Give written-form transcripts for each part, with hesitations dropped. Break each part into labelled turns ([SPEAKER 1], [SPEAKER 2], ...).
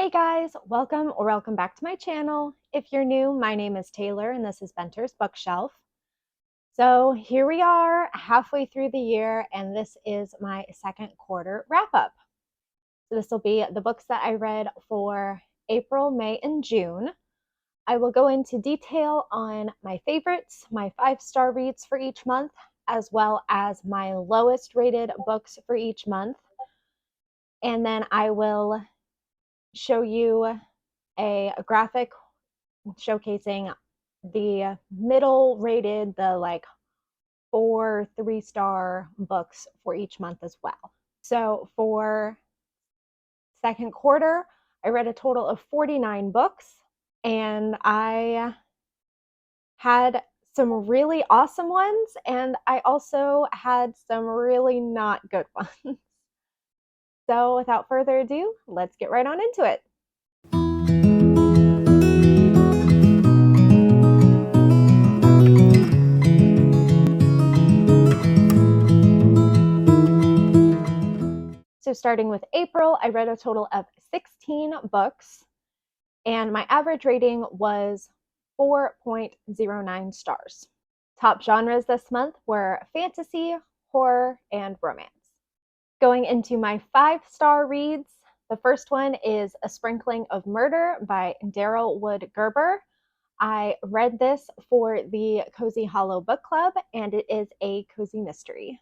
[SPEAKER 1] Hey guys, welcome back to my channel. If you're new, my name is Taylor and this is Benter's Bookshelf. So here we are halfway through the year and this is my second quarter wrap up. So this will be the books that I read for April, May, and June. I will go into detail on my favorites, my 5-star reads for each month, as well as my lowest rated books for each month. And then I will show you a graphic showcasing the middle rated, the like 4 3-star books for each month as well. So for second quarter, I read a total of 49 books and I had some really awesome ones and I also had some really not good ones. So without further ado, let's get right on into it. So starting with April, I read a total of 16 books and my average rating was 4.09 stars. Top genres this month were fantasy, horror, and romance. Going into my 5-star reads, the first one is A Sprinkling of Murder by Daryl Wood Gerber. I read this for the Cozy Hollow Book Club, and it is a cozy mystery.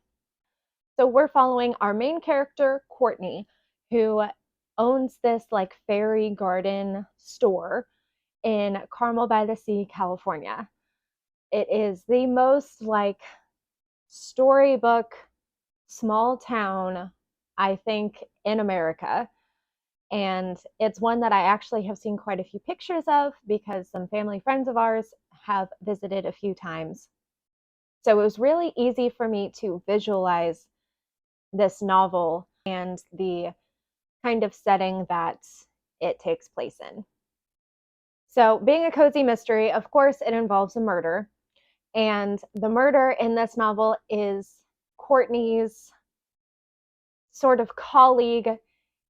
[SPEAKER 1] So we're following our main character, Courtney, who owns this like fairy garden store in Carmel by the Sea, California. It is the most like storybook small town, I think, in America. And it's one that I actually have seen quite a few pictures of because some family friends of ours have visited a few times. So it was really easy for me to visualize this novel and the kind of setting that it takes place in. So, being a cozy mystery, of course, it involves a murder. And the murder in this novel is Courtney's sort of colleague.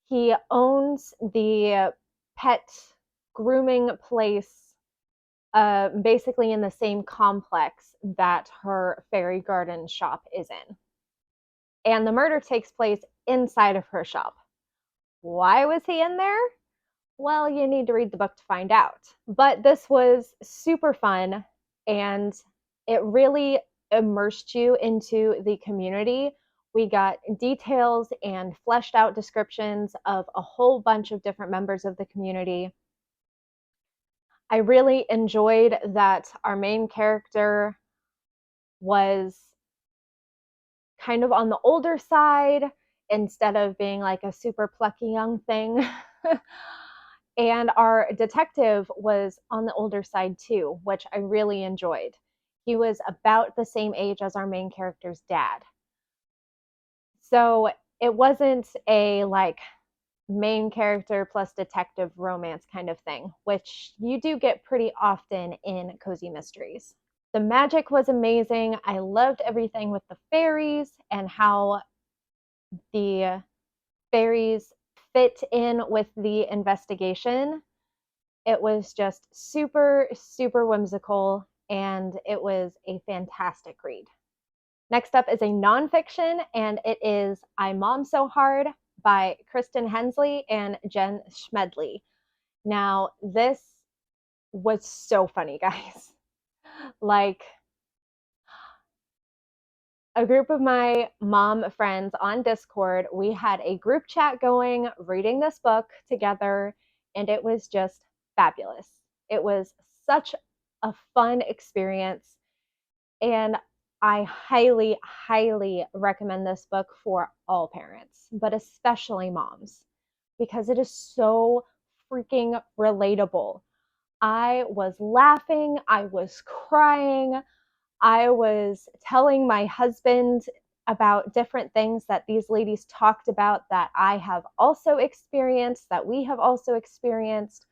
[SPEAKER 1] He owns the pet grooming place, basically in the same complex that her fairy garden shop is in. And the murder takes place inside of her shop. Why was he in there? Well, you need to read the book to find out. But this was super fun and it really immersed you into the community. We got details and fleshed out descriptions of a whole bunch of different members of the community. I really enjoyed that our main character was kind of on the older side instead of being like a super plucky young thing. And our detective was on the older side too, which I really enjoyed. He was about the same age as our main character's dad. So it wasn't a like main character plus detective romance kind of thing, which you do get pretty often in cozy mysteries. The magic was amazing. I loved everything with the fairies and how the fairies fit in with the investigation. It was just super, super whimsical, and it was a fantastic read. Next up is a nonfiction, and it is I Mom So Hard by Kristen Hensley and Jen Schmedley. Now, this was so funny, guys. Like, a group of my mom friends on Discord, we had a group chat going, reading this book together, and it was just fabulous. It was such a fun experience, and I highly, highly recommend this book for all parents, but especially moms, because it is so freaking relatable. I was laughing, I was crying, I was telling my husband about different things that these ladies talked about that I have also experienced, that we have also experienced.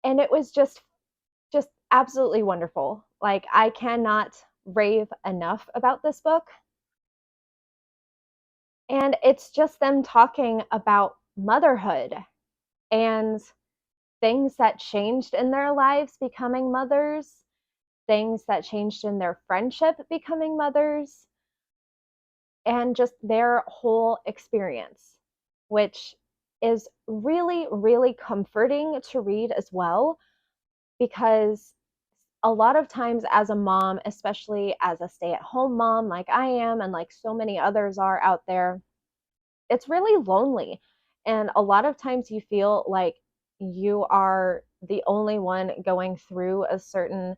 [SPEAKER 1] And it was just absolutely wonderful. Like, I cannot rave enough about this book. And it's just them talking about motherhood and things that changed in their lives becoming mothers, things that changed in their friendship becoming mothers, and just their whole experience, which is really, really comforting to read as well, because a lot of times as a mom, especially as a stay-at-home mom like I am and like so many others are out there, it's really lonely. And a lot of times you feel like you are the only one going through a certain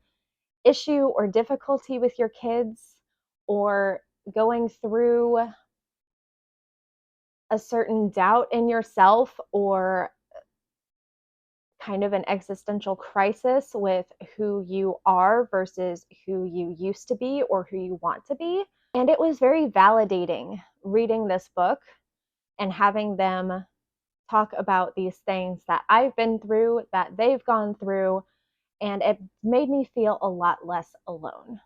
[SPEAKER 1] issue or difficulty with your kids, or going through a certain doubt in yourself, or kind of an existential crisis with who you are versus who you used to be or who you want to be. And it was very validating reading this book and having them talk about these things that I've been through, that they've gone through, and it made me feel a lot less alone.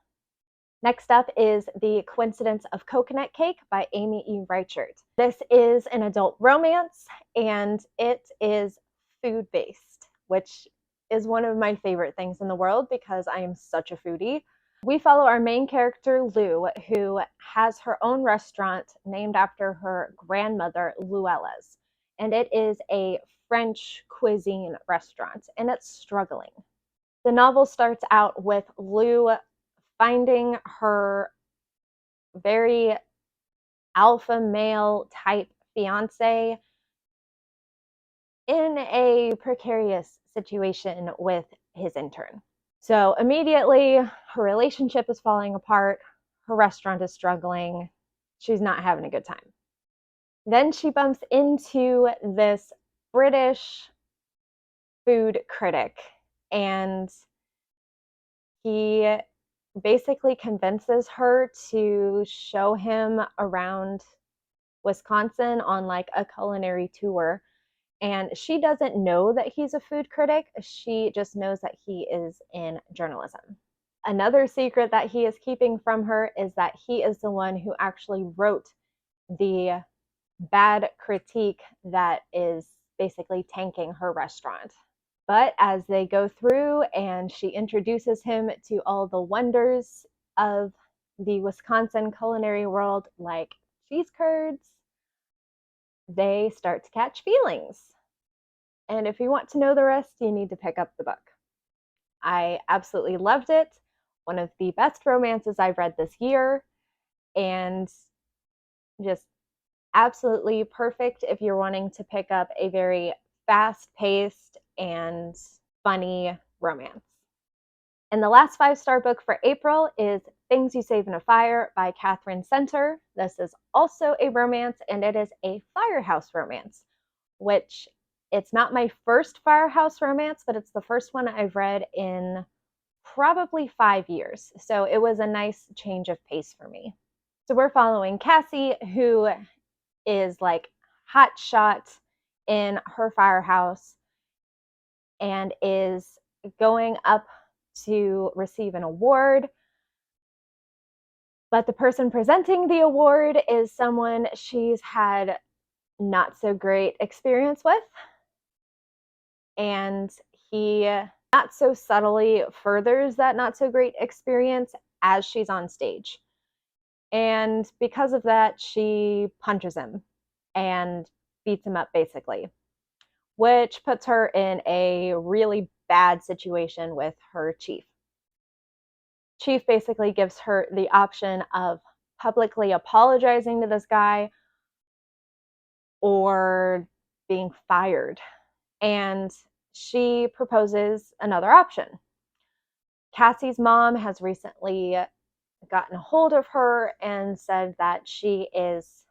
[SPEAKER 1] Next up is The Coincidence of Coconut Cake by Amy E. Reichert. This is an adult romance, and it is food-based, which is one of my favorite things in the world because I am such a foodie. We follow our main character, Lou, who has her own restaurant named after her grandmother, Luella's, and it is a French cuisine restaurant, and it's struggling. The novel starts out with Lou finding her very alpha male type fiance in a precarious situation with his intern. So immediately her relationship is falling apart, her restaurant is struggling, she's not having a good time. Then she bumps into this British food critic, and he basically convinces her to show him around Wisconsin on like a culinary tour. And she doesn't know that he's a food critic. She just knows that he is in journalism. Another secret that he is keeping from her is that he is the one who actually wrote the bad critique that is basically tanking her restaurant. But as they go through and she introduces him to all the wonders of the Wisconsin culinary world, like cheese curds, they start to catch feelings. And if you want to know the rest, you need to pick up the book. I absolutely loved it. One of the best romances I've read this year, and just absolutely perfect if you're wanting to pick up a very fast-paced and funny romance. And the last 5-star book for April is Things You Save in a Fire by Catherine Center. This is also a romance, and it is a firehouse romance, which it's not my first firehouse romance, but it's the first one I've read in probably 5 years. So it was a nice change of pace for me. So we're following Cassie, who is like hot shot in her firehouse and is going up to receive an award. But the person presenting the award is someone she's had not so great experience with. And he not so subtly furthers that not so great experience as she's on stage. And because of that, she punches him and beats him up basically, which puts her in a really bad situation with her chief. Chief basically gives her the option of publicly apologizing to this guy or being fired. And she proposes another option. Cassie's mom has recently gotten a hold of her and said that she is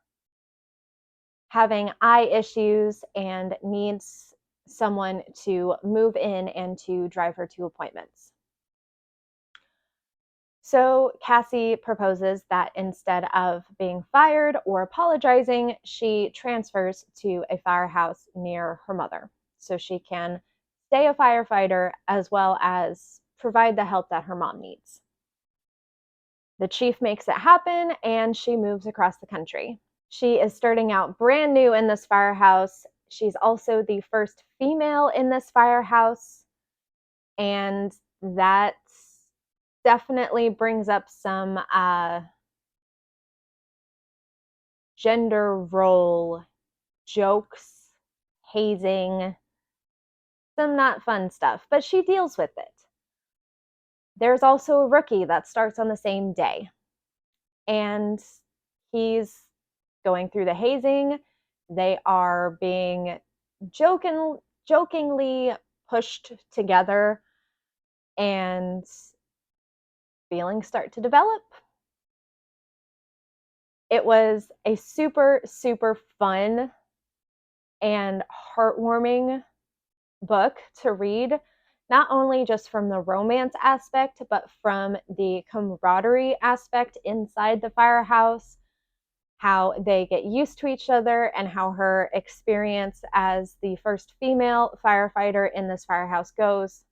[SPEAKER 1] having eye issues and needs someone to move in and to drive her to appointments. So Cassie proposes that instead of being fired or apologizing, she transfers to a firehouse near her mother so she can stay a firefighter as well as provide the help that her mom needs. The chief makes it happen, and she moves across the country. She is starting out brand new in this firehouse. she's also the first female in this firehouse, and that definitely brings up some gender role jokes, hazing, some not fun stuff, but she deals with it. There's also a rookie that starts on the same day, and he's going through the hazing. They are being jokingly pushed together, and feelings start to develop. It was a super, super fun and heartwarming book to read, not only just from the romance aspect, but from the camaraderie aspect inside the firehouse, how they get used to each other, and how her experience as the first female firefighter in this firehouse goes.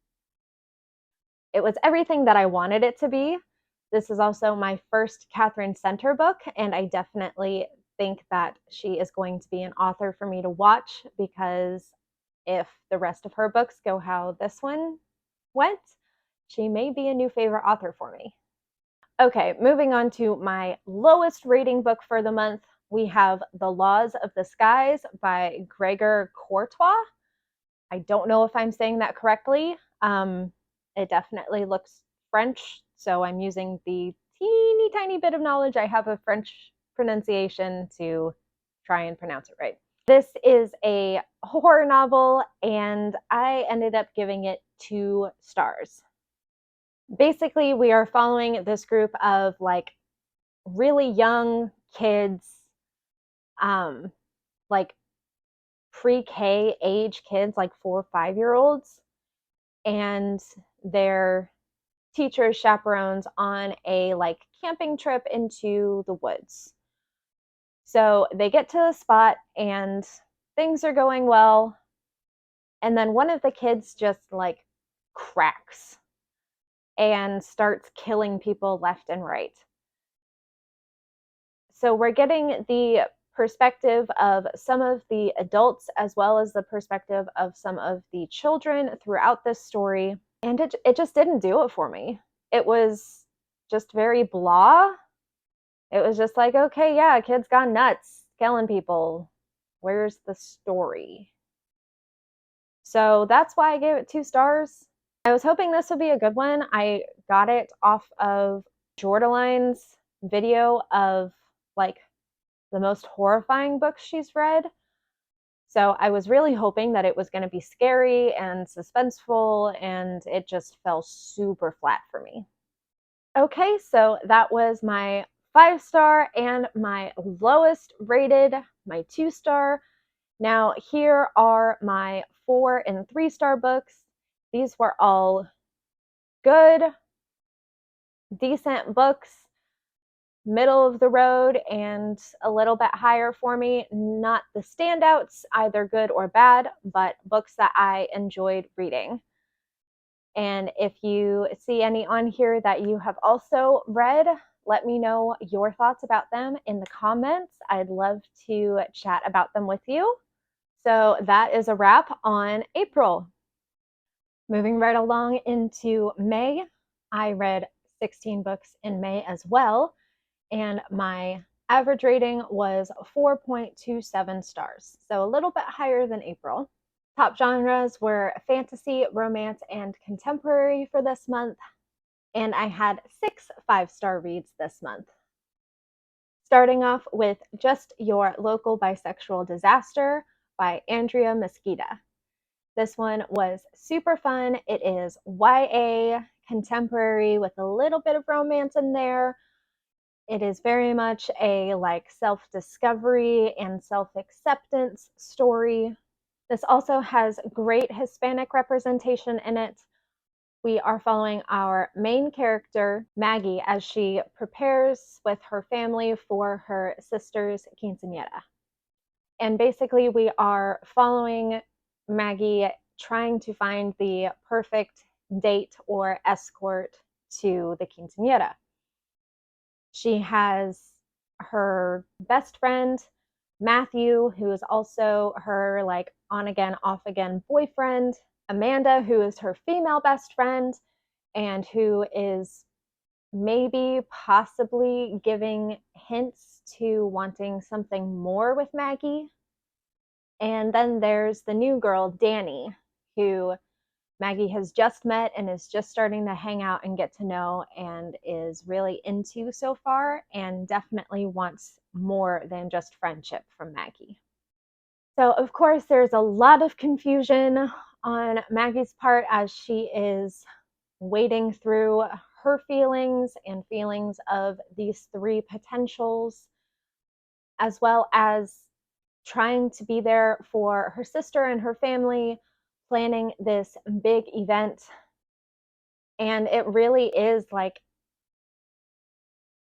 [SPEAKER 1] It was everything that I wanted it to be. This is also my first Catherine Center book, and I definitely think that she is going to be an author for me to watch, because if the rest of her books go how this one went, she may be a new favorite author for me. Okay, moving on to my lowest rating book for the month. We have The Laws of the Skies by Gregor Courtois. I don't know if I'm saying that correctly. It definitely looks French, so I'm using the teeny tiny bit of knowledge I have of French pronunciation to try and pronounce it right. This is a horror novel, and I ended up giving it 2 stars. Basically, we are following this group of like really young kids, like pre-K age kids, like 4 or 5-year-olds, and their teachers chaperones on a like camping trip into the woods. So they get to the spot and things are going well, and then one of the kids just like cracks and starts killing people left and right. So we're getting the perspective of some of the adults as well as the perspective of some of the children throughout this story. And it just didn't do it for me. It was just very blah. It was just like, okay, yeah, kids gone nuts, killing people. Where's the story? So that's why I gave it 2 stars. I was hoping this would be a good one. I got it off of Jordaline's video of like the most horrifying books she's read. So I was really hoping that it was going to be scary and suspenseful, and it just fell super flat for me. Okay, so that was my 5-star and my lowest rated, my 2-star. Now here are my 4 and 3-star books. These were all good, decent books, middle of the road and a little bit higher for me. Not the standouts, either good or bad, but books that I enjoyed reading. And if you see any on here that you have also read, let me know your thoughts about them in the comments. I'd love to chat about them with you. So that is a wrap on April. Moving right along into May, I read 16 books in May as well, and my average rating was 4.27 stars, so a little bit higher than April. Top genres were fantasy, romance, and contemporary for this month, and I had 6 5-star reads this month. Starting off with Just Your Local Bisexual Disaster by Andrea Mesquita. This one was super fun. It is YA contemporary with a little bit of romance in there. It is very much a like self-discovery and self-acceptance story. This also has great Hispanic representation in it. We are following our main character, Maggie, as she prepares with her family for her sister's quinceañera. And basically we are following Maggie trying to find the perfect date or escort to the quinceañera. She has her best friend Matthew, who is also her like on again, off again boyfriend, Amanda, who is her female best friend, and who is maybe possibly giving hints to wanting something more with Maggie. And then there's the new girl, Danny, who Maggie has just met and is just starting to hang out and get to know and is really into so far, and definitely wants more than just friendship from Maggie. So, of course, there's a lot of confusion on Maggie's part as she is wading through her feelings and feelings of these three potentials, as well as trying to be there for her sister and her family, planning this big event. And it really is like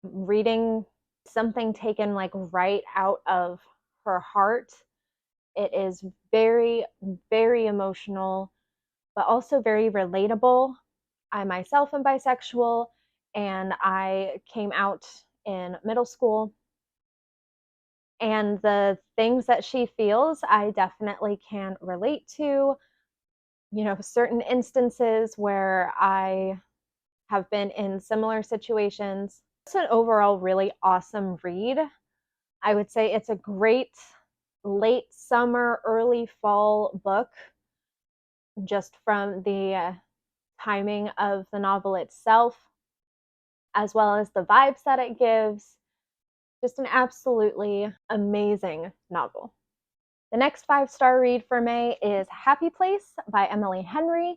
[SPEAKER 1] reading something taken like right out of her heart. It is very, very emotional, but also very relatable. I myself am bisexual, and I came out in middle school. And the things that she feels, I definitely can relate to. You know, certain instances where I have been in similar situations. It's an overall really awesome read. I would say it's a great late summer, early fall book, just from the timing of the novel itself, as well as the vibes that it gives. Just an absolutely amazing novel. The next 5-star read for May is Happy Place by Emily Henry.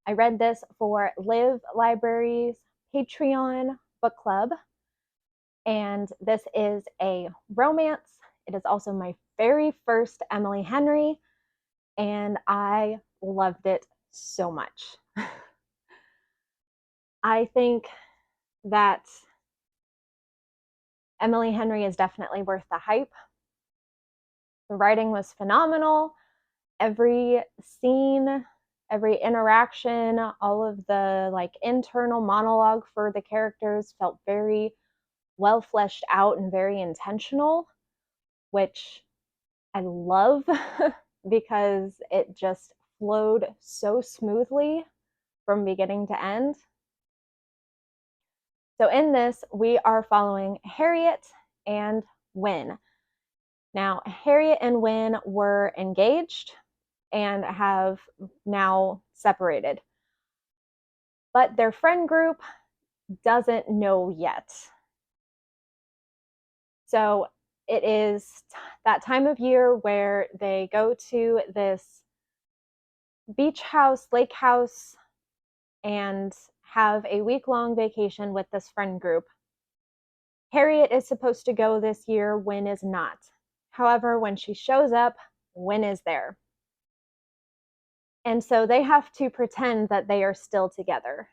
[SPEAKER 1] I read this for Live Library's Patreon book club, and this is a romance. It is also my very first Emily Henry, and I loved it so much. I think that Emily Henry is definitely worth the hype. The writing was phenomenal. Every scene, every interaction, all of the like internal monologue for the characters felt very well fleshed out and very intentional, which I love because it just flowed so smoothly from beginning to end. So in this, we are following Harriet and Wynne. Now, Harriet and Wynne were engaged and have now separated, but their friend group doesn't know yet. So it is that time of year where they go to this beach house, lake house, and have a week-long vacation with this friend group. Harriet is supposed to go this year, Wynne is not. However, when she shows up, Wynne is there. And so they have to pretend that they are still together.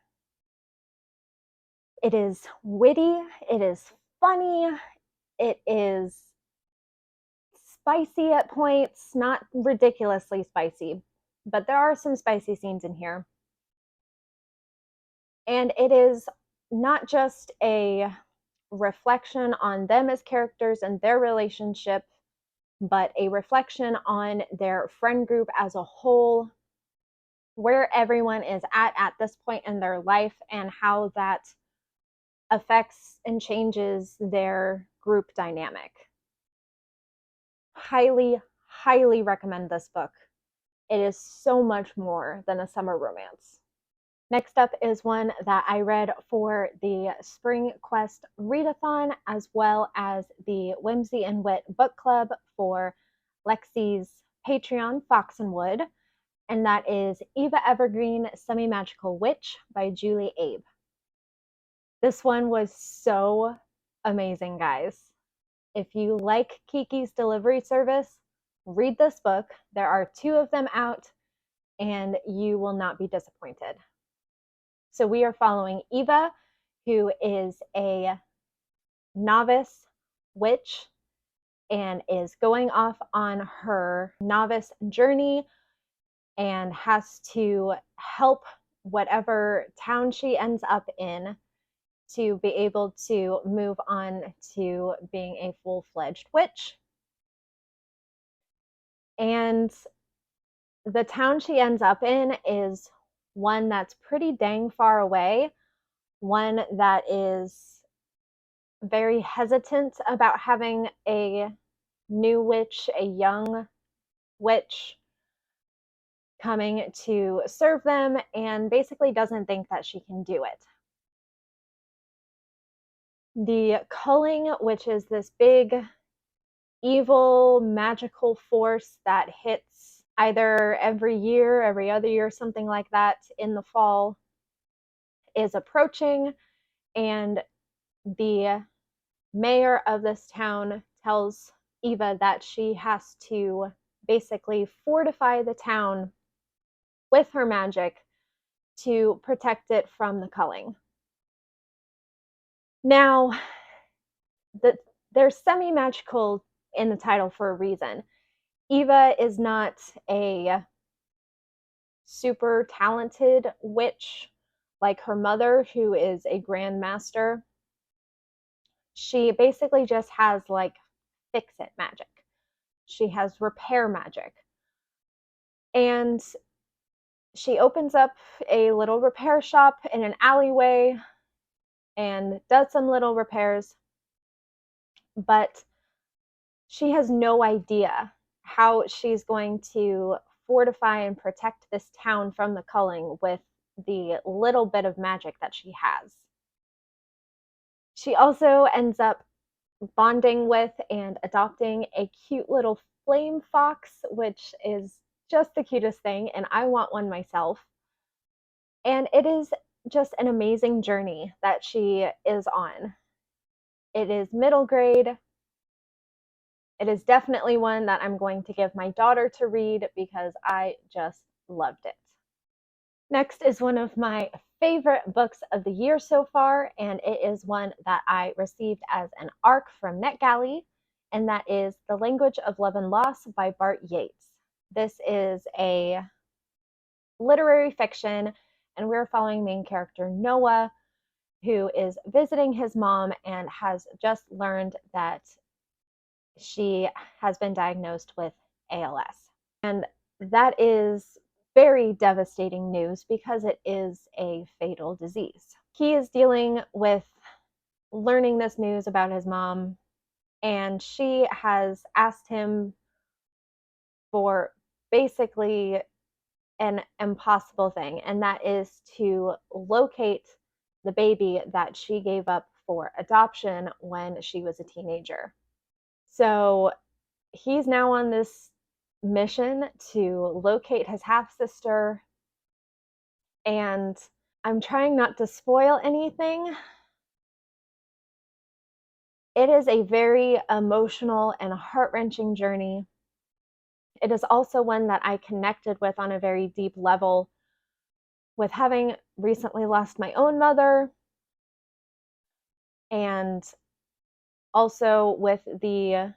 [SPEAKER 1] It is witty, it is funny, it is spicy at points, not ridiculously spicy, but there are some spicy scenes in here. And it is not just a reflection on them as characters and their relationship, but a reflection on their friend group as a whole, where everyone is at this point in their life, and how that affects and changes their group dynamic. Highly, highly recommend this book. It is so much more than a summer romance. Next up is one that I read for the Spring Quest Readathon, as well as the Whimsy and Wit book club for Lexi's Patreon, Fox and Wood, and that is Eva Evergreen, Semi-Magical Witch by Julie Abe. This one was so amazing, guys. If you like Kiki's Delivery Service, read this book. There are 2 of them out, and you will not be disappointed. So we are following Eva, who is a novice witch and is going off on her novice journey and has to help whatever town she ends up in to be able to move on to being a full-fledged witch. And the town she ends up in is one that's pretty dang far away, one that is very hesitant about having a new witch, a young witch, coming to serve them, and basically doesn't think that she can do it. The culling, which is this big, evil, magical force that hits either every year, every other year, something like that, in the fall, is approaching, and the mayor of this town tells Eva that she has to basically fortify the town with her magic to protect it from the culling. Now, there's semi-magical in the title for a reason. Eva is not a super talented witch like her mother, who is a grand master. She basically just has like fix-it magic. She has repair magic. And she opens up a little repair shop in an alleyway and does some little repairs, but she has no idea how she's going to fortify and protect this town from the culling with the little bit of magic that she has. She also ends up bonding with and adopting a cute little flame fox, which is just the cutest thing, and I want one myself. And it is just an amazing journey that she is on. It is middle grade. It is definitely one that I'm going to give my daughter to read because I just loved it. Next is one of my favorite books of the year so far, and it is one that I received as an ARC from NetGalley, and that is The Language of Love and Loss by BART Yates. This is a literary fiction, and we're following main character Noah, who is visiting his mom and has just learned that she has been diagnosed with ALS. And that is very devastating news because it is a fatal disease. He is dealing with learning this news about his mom, and she has asked him for basically an impossible thing, and that is to locate the baby that she gave up for adoption when she was a teenager. So he's now on this mission to locate his half-sister, and I'm trying not to spoil anything. It is a very emotional and heart-wrenching journey. It is also one that I connected with on a very deep level, with having recently lost my own mother, and also with the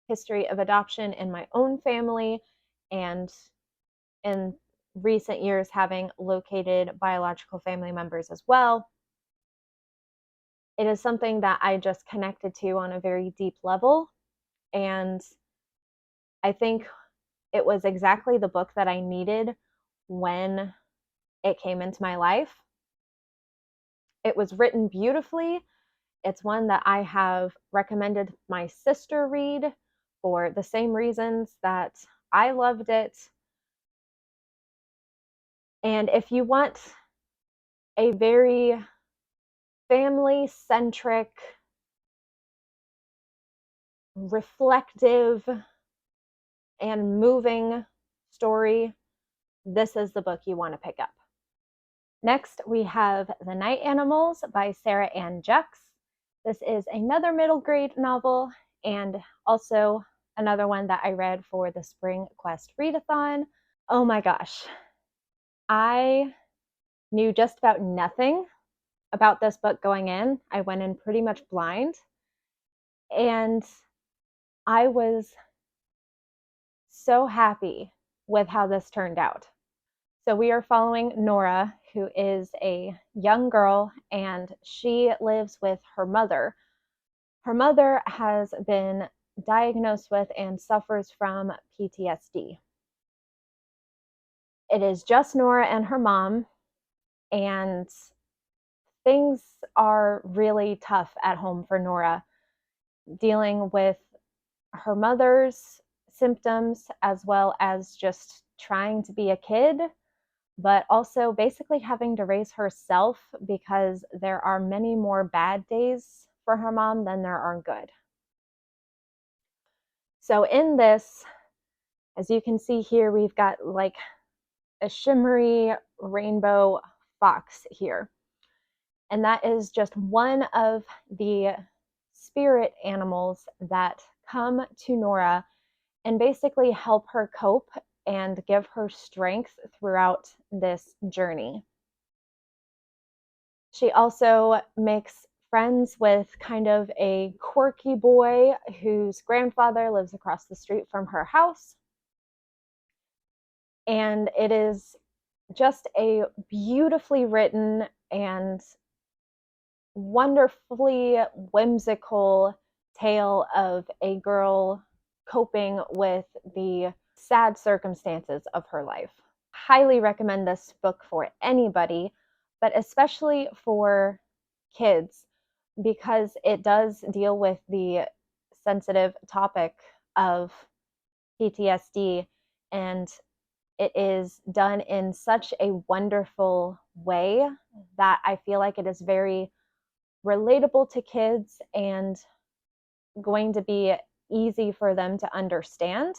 [SPEAKER 1] history of adoption in my own family, and in recent years having located biological family members as well. It is something that I just connected to on a very deep level, and I think it was exactly the book that I needed when it came into my life. It was written beautifully. It's one that I have recommended my sister read for the same reasons that I loved it. And if you want a very family-centric, reflective, and moving story, this is the book you want to pick up. Next, we have The Night Animals by Sarah Ann Jux. This is another middle grade novel, and also another one that I read for the Spring Quest Readathon. Oh my gosh. I knew just about nothing about this book going in. I went in pretty much blind, and I was so happy with how this turned out. So we are following Nora, who is a young girl, and she lives with her mother. Her mother has been diagnosed with and suffers from PTSD. It is just Nora and her mom, and things are really tough at home for Nora, dealing with her mother's symptoms as well as just trying to be a kid, but also basically having to raise herself because there are many more bad days for her mom than there are good. So in this, as you can see here, we've got like a shimmery rainbow fox here. And that is just one of the spirit animals that come to Nora and basically help her cope and give her strength throughout this journey. She also makes friends with kind of a quirky boy whose grandfather lives across the street from her house. And it is just a beautifully written and wonderfully whimsical tale of a girl coping with the sad circumstances of her life. Highly recommend this book for anybody, but especially for kids, because it does deal with the sensitive topic of PTSD, and it is done in such a wonderful way that I feel like it is very relatable to kids and going to be easy for them to understand.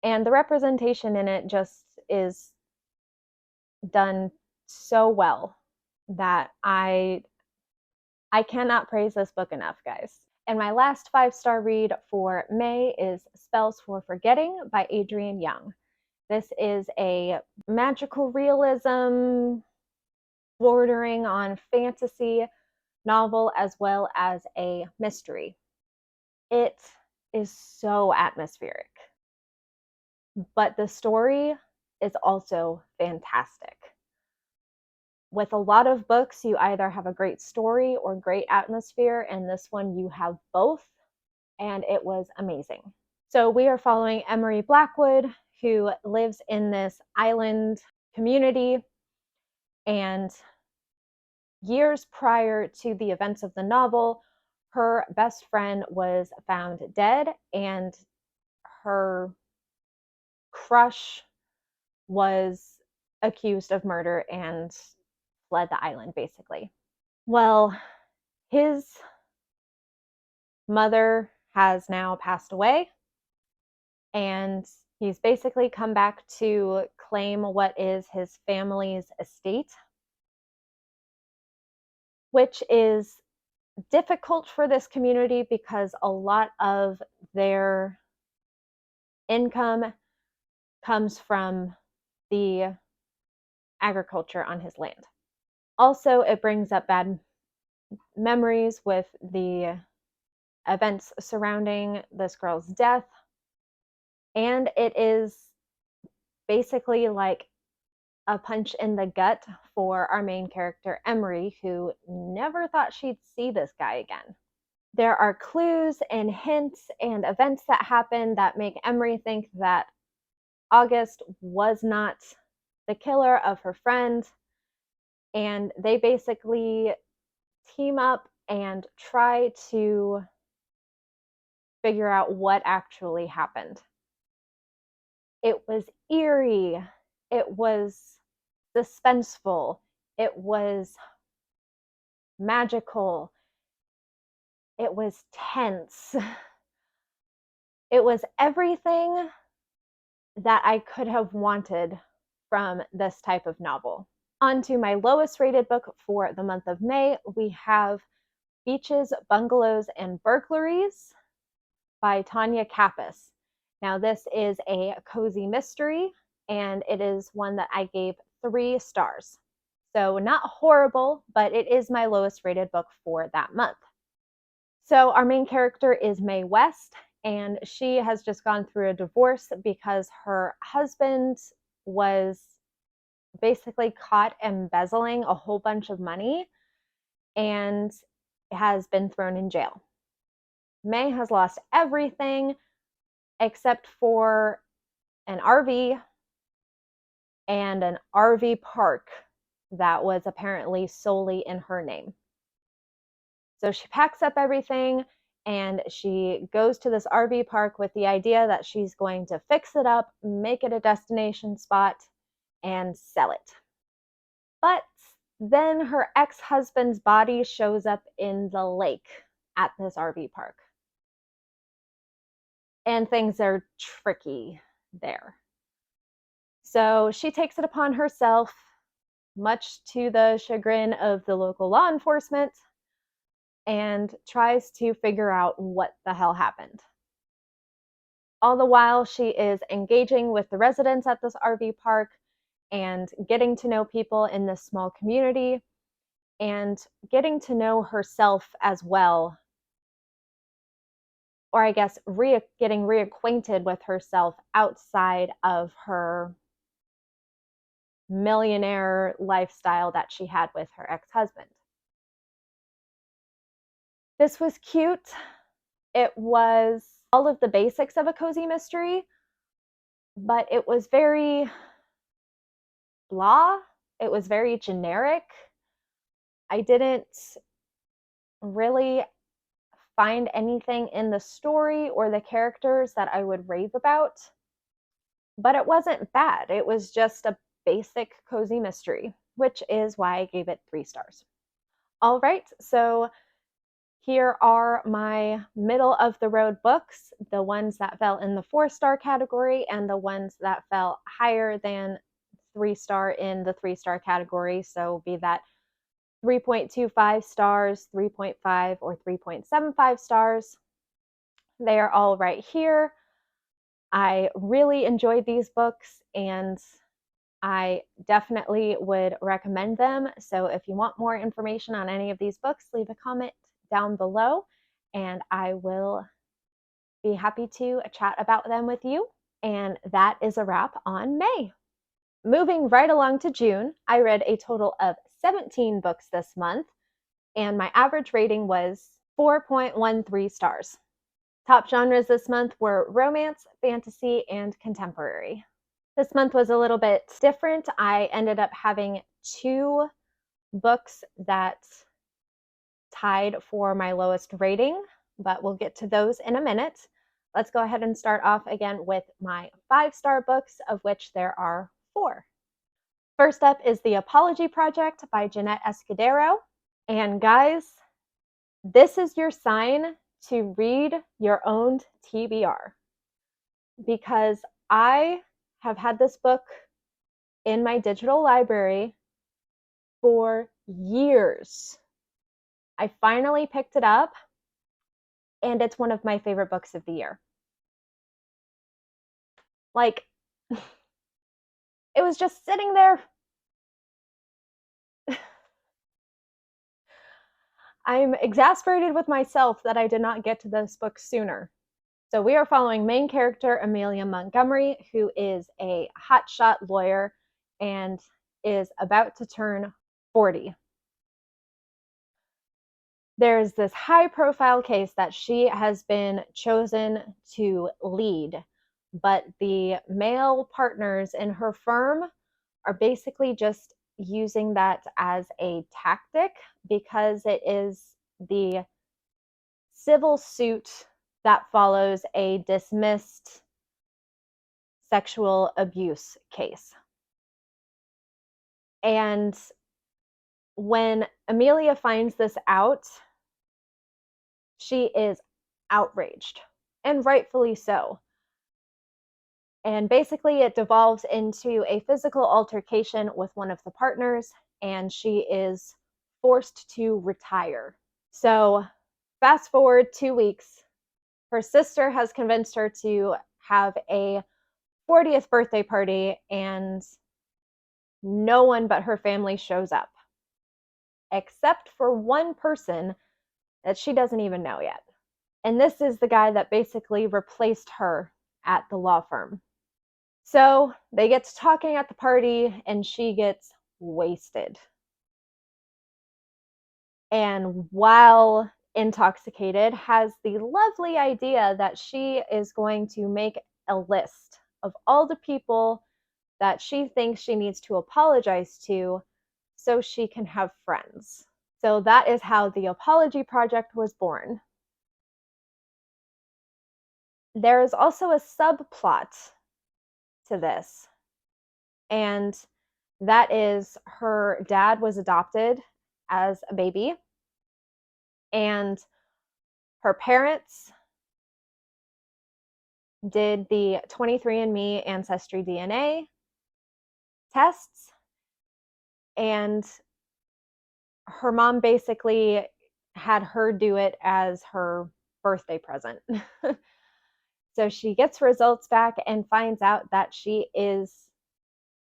[SPEAKER 1] And the representation in it just is done so well that I cannot praise this book enough, guys. And my last 5-star read for May is Spells for Forgetting by Adrienne Young. This is a magical realism bordering on fantasy novel as well as a mystery. It is so atmospheric, but the story is also fantastic. With a lot of books, you either have a great story or great atmosphere, and this one you have both, and it was amazing. So we are following Emery Blackwood, who lives in this island community, and years prior to the events of the novel, her best friend was found dead, and her crush was accused of murder and fled the island, basically. Well, his mother has now passed away, and he's basically come back to claim what is his family's estate, which is difficult for this community because a lot of their income comes from the agriculture on his land. Also, it brings up bad memories with the events surrounding this girl's death, and it is basically like a punch in the gut for our main character, Emery, who never thought she'd see this guy again. There are clues and hints and events that happen that make Emery think that August was not the killer of her friend, and they basically team up and try to figure out what actually happened. It was eerie, it was suspenseful, it was magical, it was tense. It was everything that I could have wanted from this type of novel. On to my lowest rated book for the month of May, we have Beaches, Bungalows, and Burglaries by Tanya Kappas. Now, this is a cozy mystery, and it is one that I gave 3 stars. So not horrible, but it is my lowest rated book for that month. So our main character is Mae West, and she has just gone through a divorce because her husband was basically caught embezzling a whole bunch of money and has been thrown in jail. May has lost everything except for an RV and an RV park that was apparently solely in her name. So she packs up everything and she goes to this RV park with the idea that she's going to fix it up, make it a destination spot, and sell it. But then her ex-husband's body shows up in the lake at this RV park. And things are tricky there. So she takes it upon herself, much to the chagrin of the local law enforcement, and tries to figure out what the hell happened. All the while, she is engaging with the residents at this RV park and getting to know people in this small community and getting to know herself as well. Or I guess getting reacquainted with herself outside of her millionaire lifestyle that she had with her ex-husband. This was cute. It was all of the basics of a cozy mystery, but it was very blah. It was very generic. I didn't really find anything in the story or the characters that I would rave about, but it wasn't bad. It was just a basic cozy mystery, which is why I gave it 3 stars. All right, so here are my middle of the road books, the ones that fell in the 4-star category and the ones that fell higher than 3-star in the 3-star category. So be that 3.25 stars, 3.5, or 3.75 stars. They are all right here. I really enjoyed these books and I definitely would recommend them. So if you want more information on any of these books, leave a comment down below and I will be happy to chat about them with you. And that is a wrap on May. Moving right along to June, I read a total of 17 books this month, and my average rating was 4.13 stars. Top genres this month were romance, fantasy, and contemporary. This month was a little bit different. I ended up having 2 books that tied for my lowest rating, but we'll get to those in a minute. Let's go ahead and start off again with my 5-star books, of which there are 4. First up is The Apology Project by Jeanette Escudero. And guys, this is your sign to read your own TBR, because I have had this book in my digital library for years. I finally picked it up, and it's one of my favorite books of the year. Like, it was just sitting there. I'm exasperated with myself that I did not get to this book sooner. So we are following main character Amelia Montgomery, who is a hotshot lawyer and is about to turn 40. There's this high-profile case that she has been chosen to lead, but the male partners in her firm are basically just using that as a tactic because it is the civil suit that follows a dismissed sexual abuse case. And when Amelia finds this out, she is outraged, and rightfully so. And basically it devolves into a physical altercation with one of the partners, and she is forced to retire. So fast forward 2 weeks, her sister has convinced her to have a 40th birthday party, and no one but her family shows up, except for one person that she doesn't even know yet. And this is the guy that basically replaced her at the law firm. So they get to talking at the party, and she gets wasted. And while intoxicated, has the lovely idea that she is going to make a list of all the people that she thinks she needs to apologize to so she can have friends. So that is how the Apology Project was born. There is also a subplot to this, and that is her dad was adopted as a baby, and her parents did the 23andMe Ancestry DNA tests, and her mom basically had her do it as her birthday present. So she gets results back and finds out that she is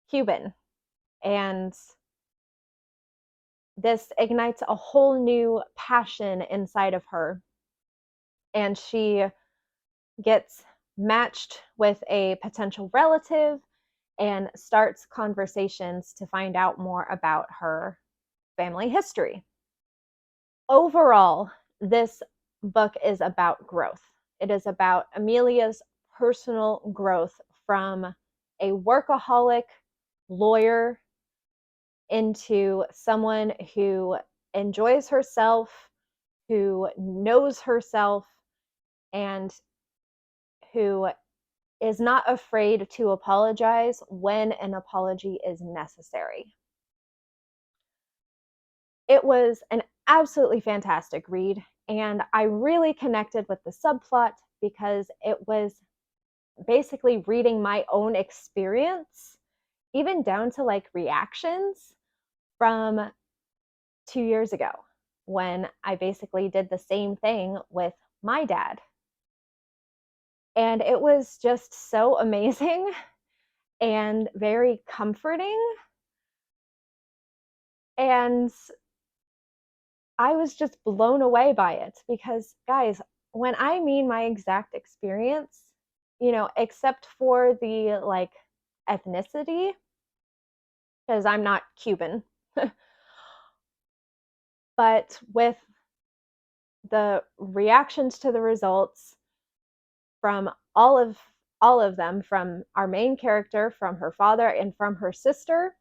[SPEAKER 1] Cuban. And this ignites a whole new passion inside of her. And she gets matched with a potential relative and starts conversations to find out more about her family history. Overall, this book is about growth. It is about Amelia's personal growth from a workaholic lawyer into someone who enjoys herself, who knows herself, and who is not afraid to apologize when an apology is necessary. It was an absolutely fantastic read, and I really connected with the subplot because it was basically reading my own experience, even down to like reactions from 2 years ago when I basically did the same thing with my dad. And it was just so amazing and very comforting. And I was just blown away by it because, guys, when I mean my exact experience, except for the like ethnicity, because I'm not Cuban, but with the reactions to the results from all of them, from our main character, from her father, and from her sister,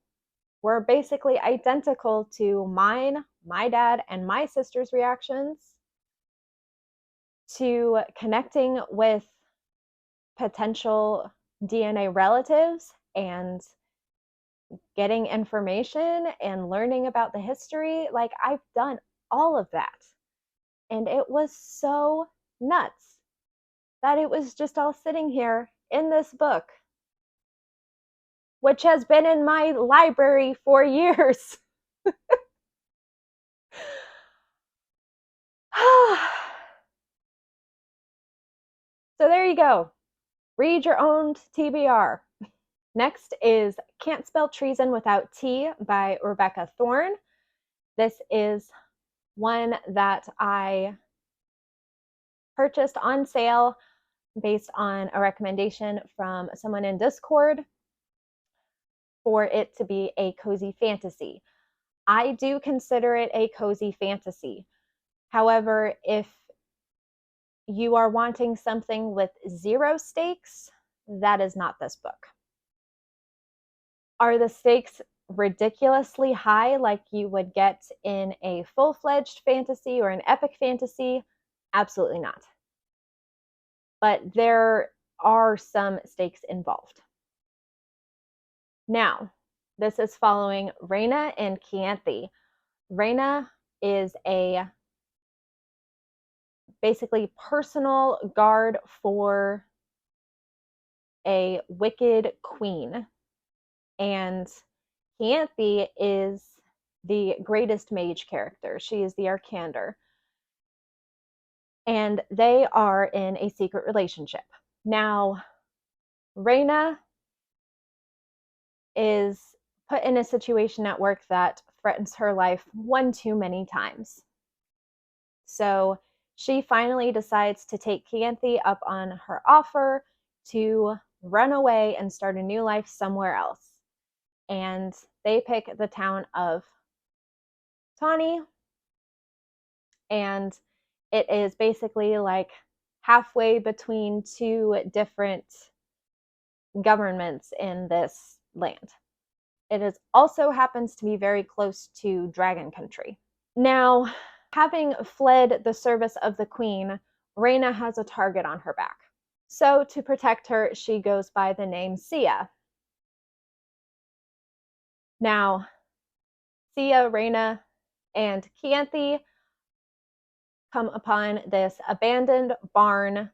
[SPEAKER 1] were basically identical to mine, my dad, and my sister's reactions to connecting with potential DNA relatives and getting information and learning about the history. Like, I've done all of that. And it was so nuts that it was just all sitting here in this book, which has been in my library for years. So there you go. Read your own TBR. Next is Can't Spell Treason Without T by Rebecca Thorne. This is one that I purchased on sale based on a recommendation from someone in Discord for it to be a cozy fantasy. I do consider it a cozy fantasy. However, if you are wanting something with zero stakes, that is not this book. Are the stakes ridiculously high like you would get in a full-fledged fantasy or an epic fantasy? Absolutely not. But there are some stakes involved. Now, this is following Raina and Chianthi. Raina is a basically personal guard for a wicked queen. And Chianthi is the greatest mage character. She is the Arcander. And they are in a secret relationship. Now, Raina is put in a situation at work that threatens her life one too many times. So she finally decides to take Chianthi up on her offer to run away and start a new life somewhere else. And they pick the town of Tawny, and It is basically like halfway between two different governments in this land. It is also happens to be very close to Dragon Country. Now, having fled the service of the queen, Reyna has a target on her back. So to protect her, she goes by the name Sia. Now, Sia, Reyna, and Chianthe come upon this abandoned barn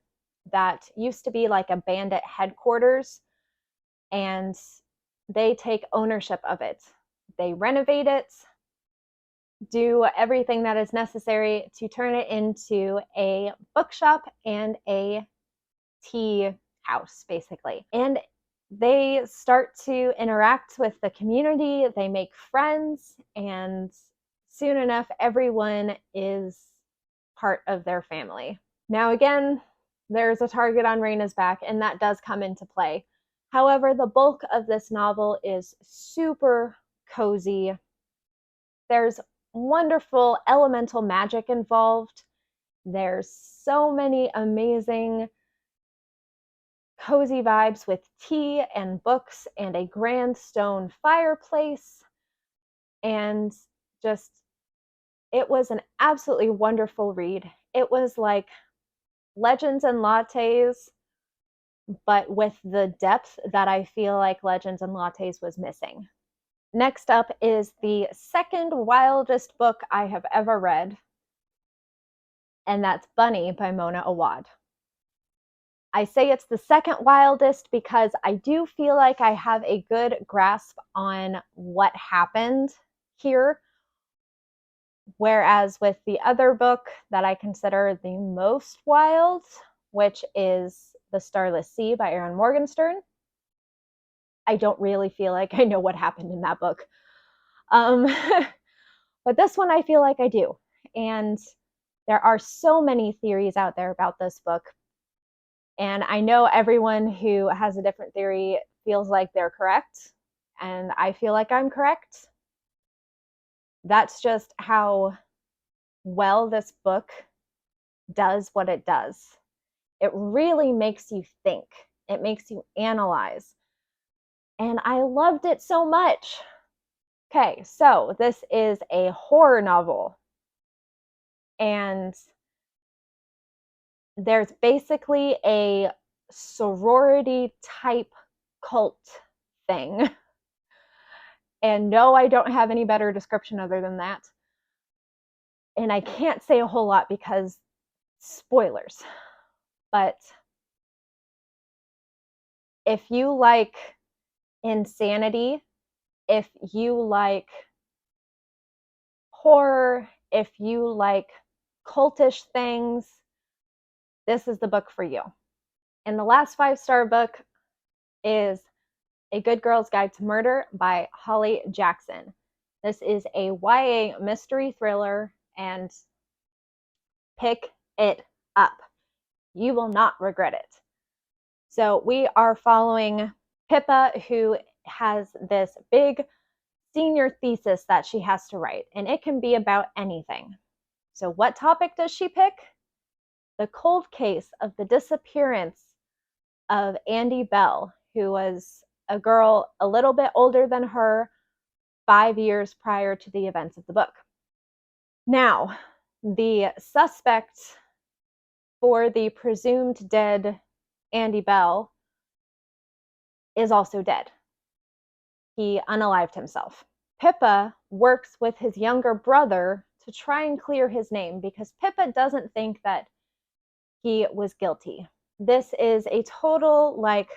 [SPEAKER 1] that used to be like a bandit headquarters, and they take ownership of it. They renovate it, do everything that is necessary to turn it into a bookshop and a tea house, basically. And they start to interact with the community, they make friends, and soon enough, everyone is part of their family. Now, again, there's a target on Reyna's back, and that does come into play. However, the bulk of this novel is super cozy. There's wonderful elemental magic involved. There's so many amazing cozy vibes with tea and books and a grand stone fireplace. And just, it was an absolutely wonderful read. It was like Legends and Lattes, but with the depth that I feel like Legends and Lattes was missing. Next up is the second wildest book I have ever read, and that's Bunny by Mona Awad. I say it's the second wildest because I do feel like I have a good grasp on what happened here, whereas with the other book that I consider the most wild, which is The Starless Sea by Erin Morgenstern, I don't really feel like I know what happened in that book. But this one I feel like I do. And there are so many theories out there about this book. And I know everyone who has a different theory feels like they're correct. And I feel like I'm correct. That's just how well this book does what it does. It really makes you think. It makes you analyze. And I loved it so much. Okay, so this is a horror novel. And there's basically a sorority type cult thing. And no, I don't have any better description other than that. And I can't say a whole lot because spoilers. But if you like insanity, if you like horror, if you like cultish things, this is the book for you. And the last 5-star book is A Good Girl's Guide to Murder by Holly Jackson. This is a YA mystery thriller, and pick it up. You will not regret it. So we are following Pippa, who has this big senior thesis that she has to write, and it can be about anything. So what topic does she pick? The cold case of the disappearance of Andy Bell, who was a girl a little bit older than her 5 years prior to the events of the book. Now, the suspect for the presumed dead Andy Bell is also dead. He unalived himself. Pippa works with his younger brother to try and clear his name because Pippa doesn't think that he was guilty. This is a total, like,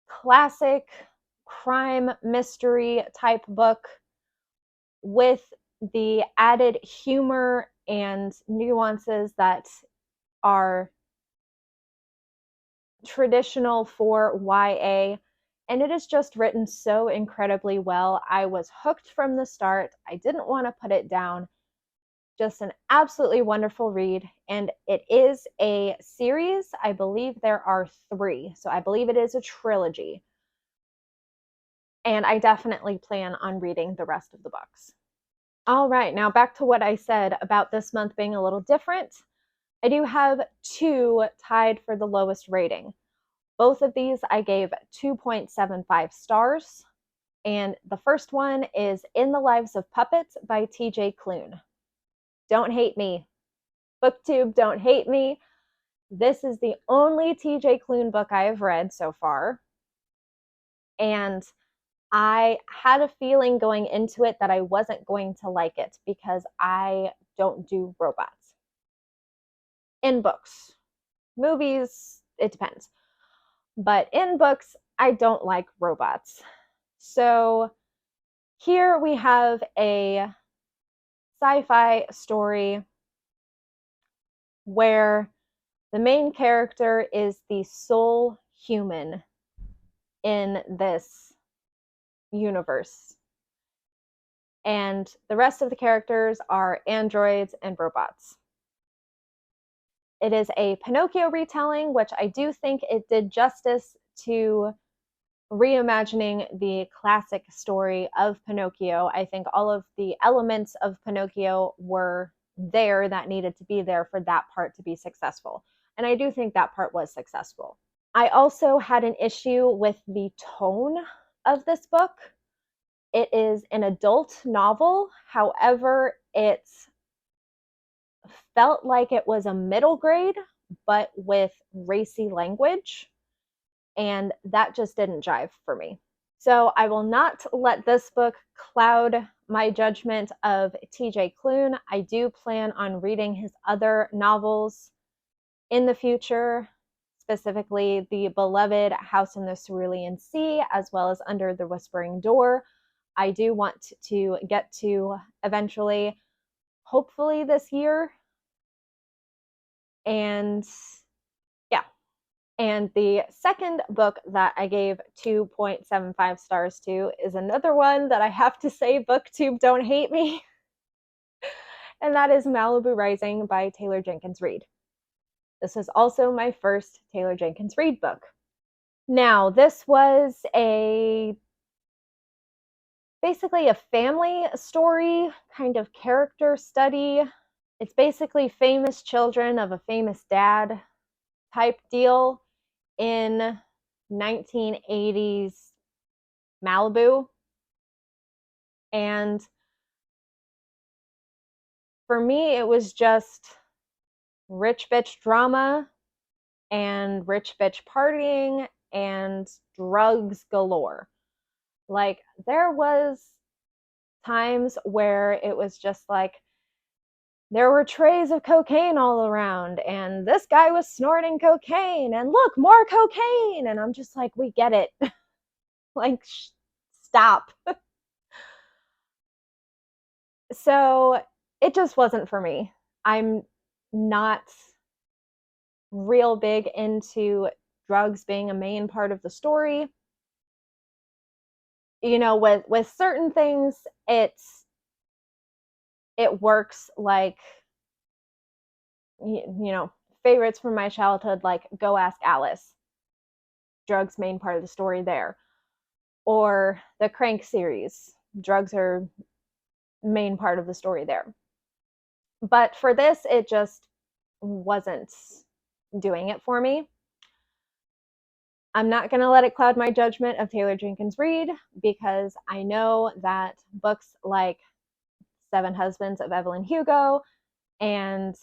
[SPEAKER 1] classic crime mystery type book with the added humor and nuances that are traditional for YA, and it is just written so incredibly well. I was hooked from the start. I didn't want to put it down. Just an absolutely wonderful read, and it is a series. I believe there are 3, so I believe it is a trilogy. And I definitely plan on reading the rest of the books. All right, now back to what I said about this month being a little different. I do have two tied for the lowest rating. Both of these I gave 2.75 stars. And the first one is In the Lives of Puppets by TJ KLUNE. Don't hate me. BookTube, don't hate me. This is the only TJ KLUNE book I have read so far. And I had a feeling going into it that I wasn't going to like it because I don't do robots. In books. Movies, it depends. But in books, I don't like robots. So here we have a sci-fi story where the main character is the sole human in this universe. And the rest of the characters are androids and robots. It is a Pinocchio retelling, which I do think it did justice to reimagining the classic story of Pinocchio. I think all of the elements of Pinocchio were there that needed to be there for that part to be successful. And I do think that part was successful. I also had an issue with the tone of this book. It is an adult novel. However, it felt like it was a middle grade, but with racy language. And that just didn't jive for me. So I will not let this book cloud my judgment of TJ KLUNE. I do plan on reading his other novels in the future, specifically the beloved House in the Cerulean Sea, as well as Under the Whispering Door. I do want to get to eventually, hopefully this year. And yeah. And the second book that I gave 2.75 stars to is another one that I have to say, BookTube, don't hate me. And that is Malibu Rising by Taylor Jenkins Reid. This was also my first Taylor Jenkins Reid book. Now, this was basically a family story, kind of character study. It's basically famous children of a famous dad type deal in 1980s Malibu. And for me, it was just rich bitch drama and rich bitch partying and drugs galore. Like, there was times where it was just like, there were trays of cocaine all around, and this guy was snorting cocaine, and look, more cocaine. And I'm just like, we get it. Like, stop. So it just wasn't for me. I'm not real big into drugs being a main part of the story. You know, with certain things, it works, like, you know, favorites from my childhood, like Go Ask Alice. Drugs main part of the story there. Or the Crank series. Drugs are main part of the story there. But for this, it just wasn't doing it for me. I'm not going to let it cloud my judgment of Taylor Jenkins Reid, because I know that books like Seven Husbands of Evelyn Hugo and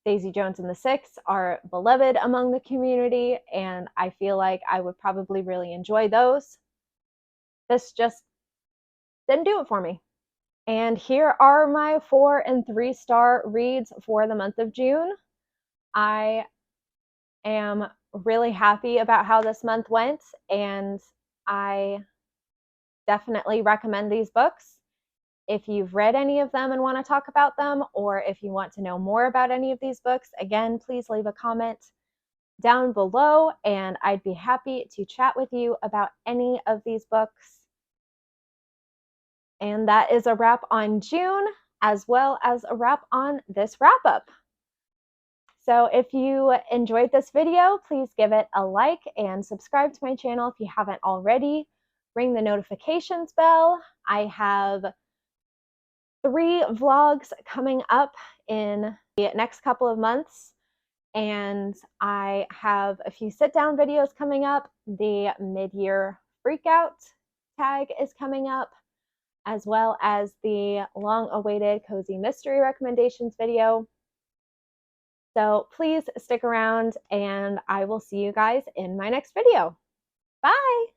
[SPEAKER 1] Daisy Jones and the Six are beloved among the community, and I feel like I would probably really enjoy those. This just didn't do it for me. And here are my 4- and 3-star reads for the month of June. I am really happy about how this month went, and I definitely recommend these books. If you've read any of them and want to talk about them, or if you want to know more about any of these books, again, please leave a comment down below, and I'd be happy to chat with you about any of these books. And that is a wrap on June, as well as a wrap on this wrap-up. So if you enjoyed this video, please give it a like and subscribe to my channel if you haven't already. Ring the notifications bell. I have 3 vlogs coming up in the next couple of months, and I have a few sit-down videos coming up. The mid-year freakout tag is coming up, as well as the long-awaited cozy mystery recommendations video. So please stick around, and I will see you guys in my next video. Bye!